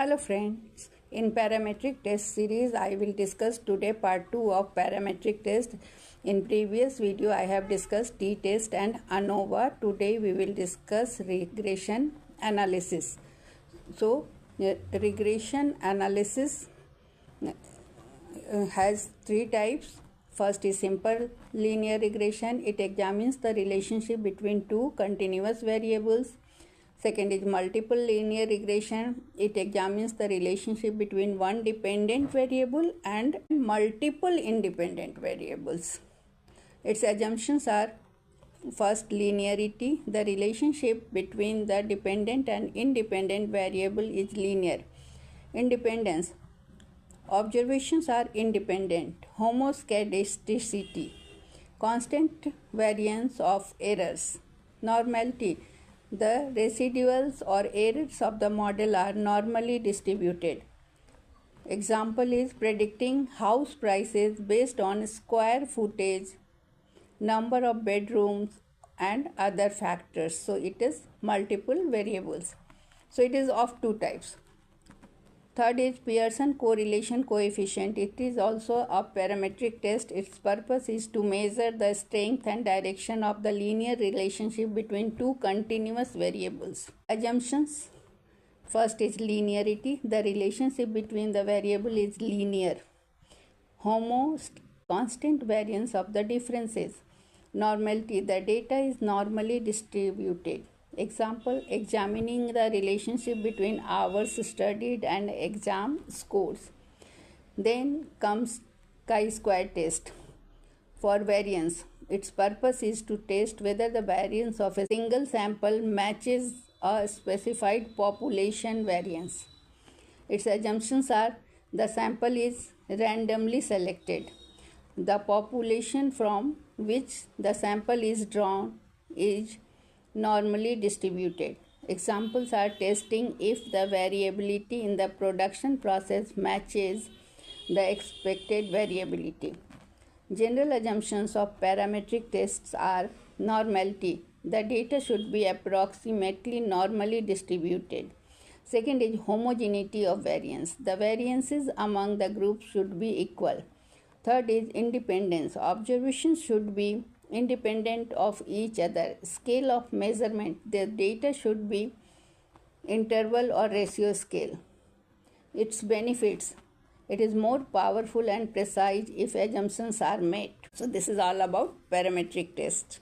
Hello friends, in parametric test series I will discuss today part 2 of parametric test. In previous video I have discussed t-test and ANOVA. Today we will discuss regression analysis. So regression analysis has three types. First is simple linear regression. It examines the relationship between two continuous variables. Second is multiple linear regression. It examines the relationship between one dependent variable and multiple independent variables. Its assumptions are: first, linearity. The relationship between the dependent and independent variable is linear. Independence. Observations are independent. Homoscedasticity. Constant variance of errors. Normality. The residuals or errors of the model are normally distributed. Example is predicting house prices based on square footage, number of bedrooms and other factors. So it is multiple variables. So it is of two types. Third is Pearson correlation coefficient. It is also a parametric test. Its purpose is to measure the strength and direction of the linear relationship between two continuous variables. Assumptions. First is linearity. The relationship between the variable is linear. Constant variance of the differences. Normality. The data is normally distributed. Example, examining the relationship between hours studied and exam scores. Then comes chi-square test for variance. Its purpose is to test whether the variance of a single sample matches a specified population variance. Its assumptions are: the sample is randomly selected. The population from which the sample is drawn is normally distributed. Examples are testing if the variability in the production process matches the expected variability. General assumptions of parametric tests are: normality. The data should be approximately normally distributed. Second is homogeneity of variance. The variances among the groups should be equal. Third is independence. Observations should be independent of each other. Scale of measurement. The data should be interval or ratio scale. Its benefits. It is more powerful and precise if assumptions are met. So this is all about parametric test.